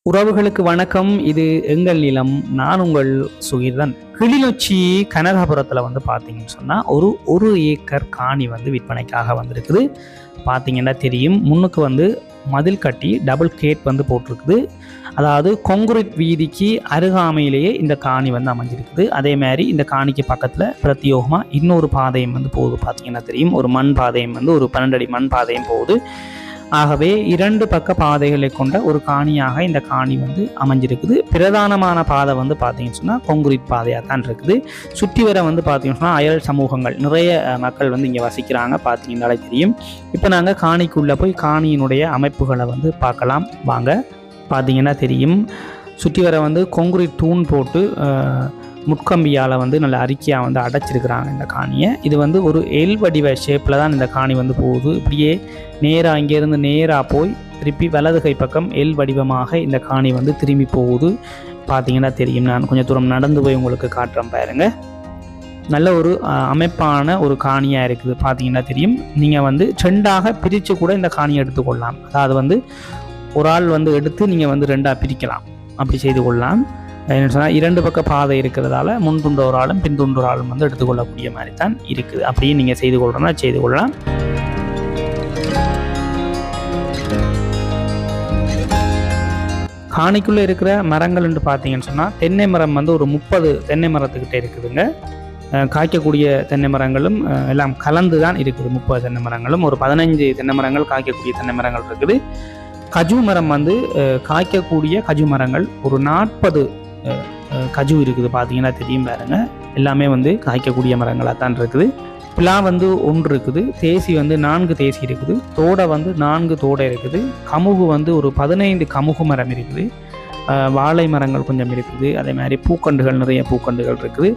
உறவுகளுக்கு வணக்கம். இது எங்கள் நிலம். நான் உங்கள் சுகிர்தன். கிளிநொச்சி கனகாபுரத்தில் பார்த்தீங்கன்னு சொன்னால் ஒரு ஏக்கர் காணி விற்பனைக்காக வந்திருக்குது. பார்த்தீங்கன்னா தெரியும், முன்னுக்கு மதில் கட்டி டபுள் கேட் போட்டிருக்குது. அதாவது கொங்குரிட் வீதிக்கு அருகாமையிலேயே இந்த காணி அமைஞ்சிருக்குது. அதே மாதிரி இந்த காணிக்கு பக்கத்தில் பிரத்யோகமாக இன்னொரு பாதையும் போகுது. பார்த்தீங்கன்னா தெரியும், ஒரு மண் பாதையும் ஒரு 12 அடி மண் பாதையும் போகுது. ஆகவே 2 பக்க பாதைகளை கொண்ட ஒரு காணியாக இந்த காணி அமைஞ்சிருக்குது. பிரதானமான பாதை பார்த்தீங்கன்னு சொன்னால் கொங்குரிட் பாதையாக தான் இருக்குது. சுற்றி வர பார்த்தீங்கன்னு சொன்னால் அயல் சமூகங்கள் நிறைய மக்கள் இங்கே வசிக்கிறாங்க. பார்த்தீங்கன்னாலே தெரியும். இப்போ நாங்கள் காணிக்குள்ளே போய் காணியினுடைய அமைப்புகளை பார்க்கலாம் வாங்க. பார்த்தீங்கன்னா தெரியும், சுற்றி வர கொங்குரிட் தூண் போட்டு முட்கம்பியால் நல்ல அறிக்கையாக அடைச்சிருக்கிறாங்க இந்த காணியை. இது ஒரு எல் வடிவ ஷேப்பில் தான் இந்த காணி போகுது. இப்படியே நேராக இங்கேருந்து நேராக போய் திருப்பி வலது கை பக்கம் எல் வடிவமாக இந்த காணி திரும்பி போகுது. பார்த்தீங்கன்னா தெரியும். நான் கொஞ்சம் தூரம் நடந்து போய் உங்களுக்கு காட்டுறேன் பாருங்க. நல்ல ஒரு அமைப்பான ஒரு காணியாக இருக்குது. பார்த்தீங்கன்னா தெரியும். நீங்கள் 2ஆக பிரித்து கூட இந்த காணியை எடுத்துக்கொள்ளலாம். அதாவது ஒரு ஆள் எடுத்து நீங்கள் 2ஆக பிரிக்கலாம். அப்படி செய்து கொள்ளலாம். என்ன சொன்னால் 2 பக்க பாதை இருக்கிறதால முன் துண்டு ஒரு ஆளும் பின் துண்டு ஒரு ஆளும் எடுத்துக்கொள்ளக்கூடிய மாதிரி தான் இருக்குது. அப்படியே நீங்கள் செய்து கொள்றோம்னா செய்து கொள்ளலாம். காணிக்குள்ளே இருக்கிற மரங்கள் என்று பார்த்தீங்கன்னு சொன்னால் தென்னை மரம் ஒரு 30 தென்னை மரத்துக்கிட்ட இருக்குதுங்க. காய்க்கக்கூடிய தென்னை மரங்களும் எல்லாம் கலந்து தான் இருக்குது. 30 தென்னை மரங்களும் ஒரு 15 தென்னை மரங்கள் காய்க்கக்கூடிய தென்னை மரங்கள் இருக்குது. கஜு மரம் காய்க்கக்கூடிய கஜு மரங்கள் ஒரு 40 கஜு இருக்குது. பார்த்தீங்கன்னா தெரியும் பாருங்க. எல்லாமே காய்க்கக்கூடிய மரங்களாக தான் இருக்குது. பிலா 1 இருக்குது. தேசி 4 தேசி இருக்குது. தோடை 4 தோடை இருக்குது. கமுகு ஒரு 15 கமுகு மரம் இருக்குது. வாழை மரங்கள் கொஞ்சம் இருக்குது. அதே மாதிரி பூக்கண்டுகள் நிறைய பூக்கண்டுகள் இருக்குது.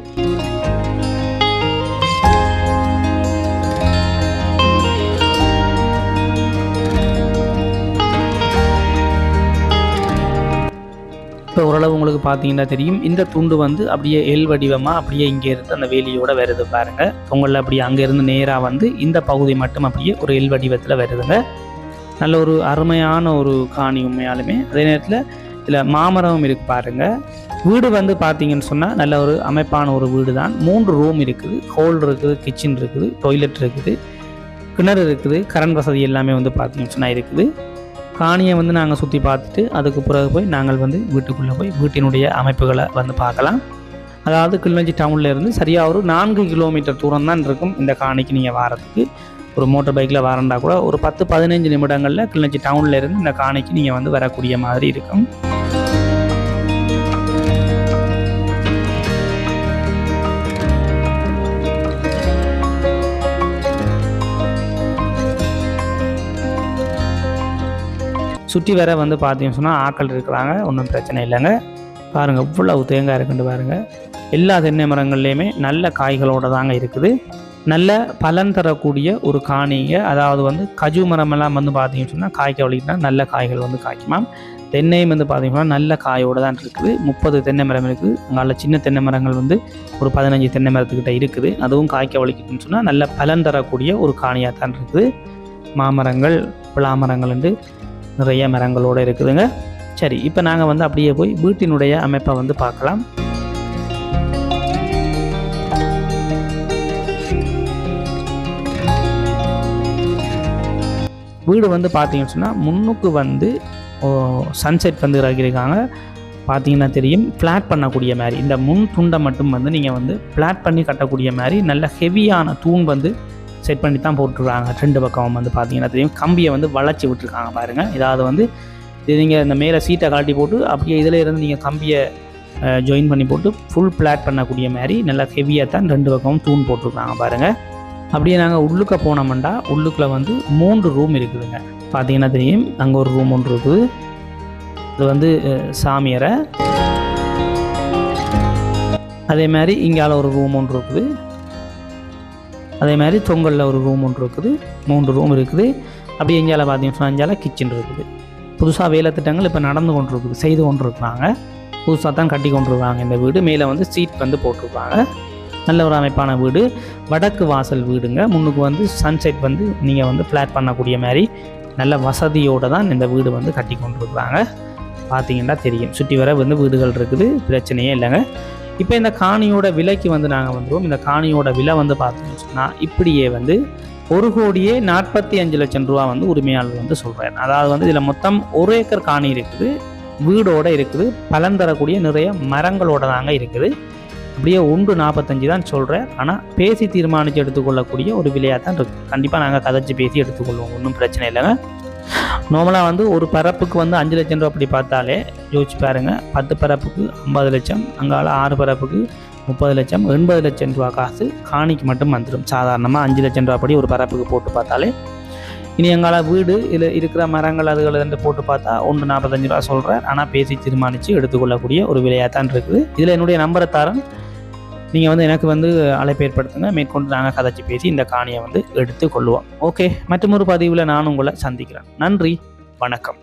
இப்போ ஓரளவு உங்களுக்கு பார்த்தீங்கன்னா தெரியும். இந்த துண்டு அப்படியே எல் வடிவமாக அப்படியே இங்கே இருந்து அந்த வேலியோட வருது பாருங்க. உங்களில் அப்படியே அங்கேருந்து நேராக இந்த பகுதி மட்டும் அப்படியே ஒரு எல் வடிவத்தில் வருதுங்க. நல்ல ஒரு அருமையான ஒரு காணி உண்மையாலுமே. அதே நேரத்தில் இதில் மாமரமும் இருக்குது பாருங்க. வீடு பார்த்தீங்கன்னு சொன்னால் நல்ல ஒரு அமைப்பான ஒரு வீடு தான். 3 ரூம் இருக்குது. ஹோல் இருக்குது, கிச்சன் இருக்குது, டாய்லெட் இருக்குது, கிணறு இருக்குது, கரண்ட் வசதி எல்லாமே பார்த்தீங்கன்னு சொன்னால் இருக்குது. காணியை நாங்கள் சுற்றி பார்த்துட்டு அதுக்கு பிறகு போய் நாங்கள் வீட்டுக்குள்ளே போய் வீட்டினுடைய அமைப்புகளை பார்க்கலாம். அதாவது கிளிநொச்சி டவுனில் இருந்து சரியாக ஒரு 4 கிலோமீட்டர் தூரம் தான் இருக்கும் இந்த காணிக்கு. நீங்கள் வாரத்துக்கு ஒரு மோட்டர் பைக்கில் வரண்டா கூட ஒரு 10-15 நிமிடங்களில் கிளிநொச்சி டவுனில் இருந்து இந்த காணிக்கு நீங்கள் வரக்கூடிய மாதிரி இருக்கும். சுற்றி வர பார்த்தீங்கன்னு சொன்னால் ஆக்கள் இருக்கிறாங்க. ஒன்றும் பிரச்சனை இல்லைங்க. பாருங்கள் இவ்வளவு தேங்காய் இருக்குன்னு பாருங்கள். எல்லா தென்னை மரங்கள்லேயுமே நல்ல காய்களோடு தாங்க இருக்குது. நல்ல பலன் தரக்கூடிய ஒரு காணிங்க. அதாவது கஜு மரமெல்லாம் பார்த்தீங்கன்னு சொன்னால் காய்க்க வலிக்கிட்டா நல்ல காய்கள் காய்க்குமாம். தென்னையும் பார்த்தீங்கன்னா நல்ல காயோடு தான் இருக்குது. 30 தென்னை மரம் இருக்குது. அங்கால சின்ன தென்னை மரங்கள் ஒரு 15 தென்னை மரத்துக்கிட்ட இருக்குது. அதுவும் காய்க்க வலிக்கிட்டுன்னு சொன்னால் நல்ல பலன் தரக்கூடிய ஒரு காணியாக தான் இருக்குது. மாமரங்கள், பிளாமரங்கள் நிறைய மரங்களோடு இருக்குதுங்க. சரி, இப்போ நாங்கள் அப்படியே போய் வீட்டினுடைய அமைப்பை பார்க்கலாம். வீடு பார்த்தீங்கன்னு சொன்னால் முன்னுக்கு சன்செட் இறக்கியிருக்காங்க. பார்த்தீங்கன்னா தெரியும். ஃப்ளாட் பண்ணக்கூடிய மாதிரி இந்த முன் துண்டை மட்டும் நீங்கள் ஃப்ளாட் பண்ணி கட்டக்கூடிய மாதிரி நல்ல ஹெவியான தூண் செட் பண்ணி தான் போட்டுருக்காங்க. 2 பக்கம் பார்த்தீங்கன்னா தெரியும். கம்பியை வளைச்சி விட்டுருக்காங்க பாருங்கள். இதாவது இது நீங்கள் இந்த மேலே சீட்டை கழட்டி போட்டு அப்படியே இதில் இருந்து நீங்கள் கம்பியை ஜாயின் பண்ணி போட்டு ஃபுல் ஃப்ளாட் பண்ணக்கூடிய மாதிரி நல்லா ஹெவியாக தான் 2 பக்கமும் தூண் போட்டிருக்காங்க பாருங்கள். அப்படியே நாங்கள் உள்ளுக்க போனோம்னா உள்ளுக்குள்ளே 3 ரூம் இருக்குதுங்க. பார்த்தீங்கன்னா தெரியும். அங்கே ஒரு ரூம் ஒன்று இருக்குது. இது சாமியரை. அதே மாதிரி இங்கால ஒரு ரூம் ஒன்று இருக்குது. அதே மாதிரி தொங்கலில் ஒரு ரூம் ஒன்று இருக்குது. 3 ரூம் இருக்குது. அப்படி எங்கேயால பார்த்தீங்கன்னா அஞ்சால கிச்சன் இருக்குது. புதுசாக வேலை திட்டங்கள் இப்போ நடந்து கொண்டு இருக்குது, செய்து கொண்டு இருக்கிறாங்க. புதுசாக தான் கட்டி கொண்டுருக்காங்க இந்த வீடு. மேலே சீட் போட்டிருக்காங்க. நல்ல ஒரு அமைப்பான வீடு. வடக்கு வாசல் வீடுங்க. முன்னுக்கு சன்செட் நீங்கள் ஃப்ளாட் பண்ணக்கூடிய மாதிரி நல்ல வசதியோடு தான் இந்த வீடு கட்டி கொண்டுருக்குறாங்க. பார்த்தீங்கன்னா தெரியும். சுற்றி வர வந்து வீடுகள் இருக்குது, பிரச்சனையே இல்லைங்க. இப்போ இந்த காணியோட விலைக்கு வந்து நாங்கள் வந்துடுவோம். இந்த காணியோட விலை வந்து பார்த்தீங்கன்னு சொன்னால் இப்படியே வந்து 1,45,00,000 ரூபா வந்து உரிமையாளர் வந்து சொல்கிறார். அதாவது வந்து இதில் மொத்தம் 1 ஏக்கர் காணி இருக்குது, வீடோடு இருக்குது, பலன் தரக்கூடிய நிறைய மரங்களோட தாங்க இருக்குது. அப்படியே 1,45 தான் சொல்கிறேன். ஆனால் பேசி தீர்மானித்து எடுத்துக்கொள்ளக்கூடிய ஒரு விலையாக தான் இருக்குது. கண்டிப்பாக நாங்கள் கதைச்சி பேசி எடுத்துக்கொள்வோம், ஒன்றும் பிரச்சனை இல்லைங்க. நார்மலாக வந்து ஒரு பரப்புக்கு வந்து 5 லட்சம் ரூபா அப்படி பார்த்தாலே யோசிச்சு பாருங்க. 10 பரப்புக்கு 50 லட்சம், அங்கால 6 பரப்புக்கு 30 லட்சம், 80 லட்சம் ரூபா காசு காணிக்கு மட்டும் வந்துடும். சாதாரணமாக 5 லட்சம் ரூபா படி ஒரு பரப்புக்கு போட்டு பார்த்தாலே. இனி எங்கால வீடு இதில் இருக்கிற மரங்கள் அதுகள் என்று போட்டு பார்த்தா 1,45 ரூபா சொல்கிறேன். ஆனால் பேசி தீர்மானித்து எடுத்துக்கொள்ளக்கூடிய ஒரு விலையாக தான் இருக்குது. இதில் என்னுடைய நம்பரை தரேன், நீங்கள் வந்து எனக்கு வந்து அழைப்பு ஏற்படுத்துங்க. மேற்கொண்டு நாங்கள் கதைச்சி பேசி இந்த காணியை வந்து எடுத்துக்கொள்வோம். ஓகே, மற்றொரு பதிவில் நான் உங்களை சந்திக்கிறேன். நன்றி, வணக்கம்.